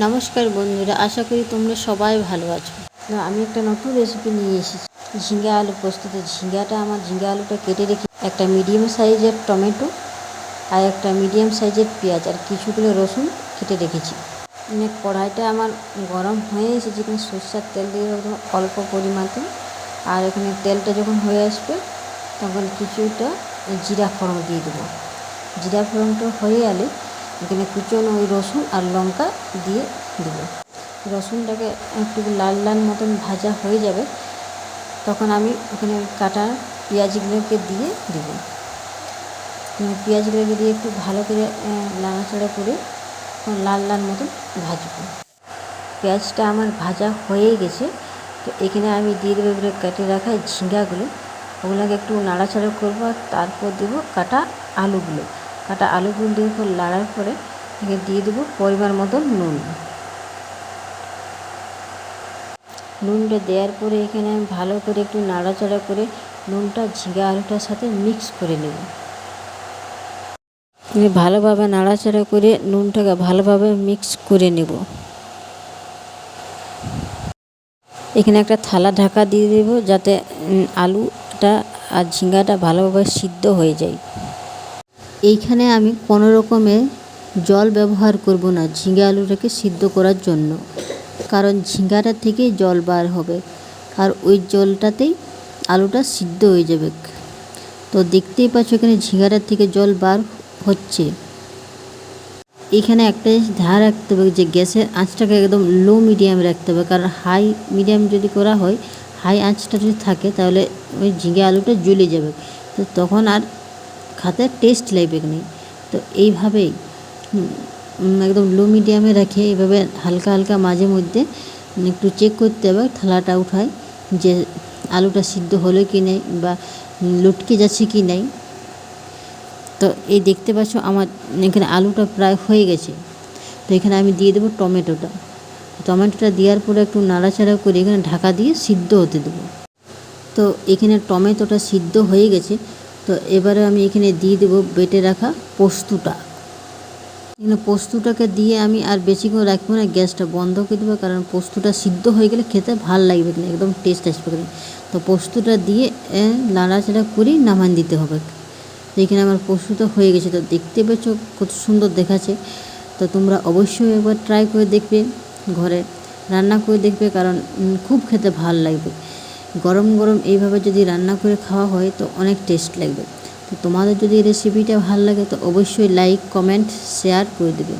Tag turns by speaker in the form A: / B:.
A: নমস্কার বন্ধুরা, আশা করি তোমরা সবাই ভালো আছো। আমি একটা নতুন রেসিপি নিয়ে এসেছি, ঝিঙ্গা আলু পোস্ততে। ঝিঙ্গা আলুটা কেটে রেখে একটা মিডিয়াম সাইজের টমেটো আর একটা মিডিয়াম সাইজের পেঁয়াজ আর কিছুগুলো রসুন কেটে রেখেছি। কড়াইটা আমার গরম হয়ে এসেছে, এখানে সরষের তেল দিয়ে দেবো অল্প পরিমাণে। আর এখানে তেলটা যখন হয়ে আসবে তখন কিছুটা জিরা ফোড়ন দিয়ে দেবো। জিরা ফোড়নটা হয়ে গেলে এখানে কুচনো ওই রসুন আর লঙ্কা দিয়ে দেবো। রসুনটাকে একটু লাল লাল মতন ভাজা হয়ে যাবে, তখন আমি ওখানে কাটা পেঁয়াজগুলোকে দিয়ে দেবো। পেঁয়াজগুলোকে দিয়ে একটু ভালো করে নাড়াচাড়া করে লাল লাল মতন ভাজবো। পেঁয়াজটা আমার ভাজা হয়ে গেছে, তো এখানে আমি দিয়ে দেবো এবারে কেটে রাখা ঝিঙ্গাগুলো। ওগুলোকে একটু নাড়াচাড়া করবো আর তারপর দেবো কাটা আলুগুলো দিয়ে নাড়ার পরে দিয়ে দেবো পরিমাণ মতন নুনটা দেওয়ার পরে এখানে আমি ভালো করে একটু নাড়াচাড়া করে নুনটা ঝিঙ্গা আলুটার সাথে মিক্স করে নেব। ভালোভাবে নাড়াচাড়া করে নুনটাকে ভালোভাবে মিক্স করে নেব। এখানে একটা থালা ঢাকা দিয়ে দেবো যাতে আলুটা আর ঝিঙ্গাটা ভালোভাবে সিদ্ধ হয়ে যায়। এইখানে আমি কোনো রকমের জল ব্যবহার করব না ঝিঙ্গা আলুটাকে সিদ্ধ করার জন্য, কারণ ঝিঙ্গাটা থেকেই জল বার হবে আর ওই জলটাতেই আলুটা সিদ্ধ হয়ে যাবে। তো দেখতেই পাচ্ছ এখানে ঝিঙ্গাটার থেকে জল বার হচ্ছে। এখানে একটা জিনিস ধ্যান রাখতে হবে যে গ্যাসের আঁচটাকে একদম লো মিডিয়ামে রাখতে হবে, কারণ হাই মিডিয়াম যদি করা হয়, হাই আঁচটা যদি থাকে তাহলে ওই ঝিঙ্গা আলুটা জ্বলে যাবে, তো তখন আর খেতে টেস্ট লাগবে না। তো এইভাবেই একদম লো মিডিয়ামে রেখে এইভাবে হালকা হালকা মাঝে মধ্যে একটু চেক করতে হবে, থালাটা উঠায় যে আলুটা সিদ্ধ হলো কি নেই বা লটকে যাচ্ছে কি নেই। তো এই দেখতে পাচ্ছ আমার এখানে আলুটা প্রায় হয়ে গেছে। তো এখানে আমি দিয়ে দেবো টমেটোটা দেওয়ার পরে একটু নাড়াচাড়া করে এখানে ঢাকা দিয়ে সিদ্ধ হতে দেবো। তো এখানে টমেটোটা সিদ্ধ হয়ে গেছে, তো এবারে আমি এখানে দিয়ে দেবো বেটে রাখা পোস্তটাকে দিয়ে আমি আর বেশিক্ষণ রাখবো না, গ্যাসটা বন্ধ করে দেবো, কারণ পোস্তটা সিদ্ধ হয়ে গেলে খেতে ভালো লাগবে না, একদম টেস্ট আসবে না। তো পোস্তটা দিয়ে নাড়াচাড়া করেই নামান দিতে হবে। তো এখানে আমার পোস্তটা হয়ে গেছে, তো দেখতে পেয়েছ কত সুন্দর দেখাচ্ছে। তো তোমরা অবশ্যই একবার ট্রাই করে দেখবে, ঘরে রান্না করে দেখবে, কারণ খুব খেতে ভালো লাগবে। গরম গরম এইভাবে যদি রান্না করে খাওয়া হয় তো অনেক টেস্ট লাগবে। তো তোমাদের যদি রেসিপিটা ভালো লাগে তো অবশ্যই লাইক, কমেন্ট, শেয়ার করে দেবে।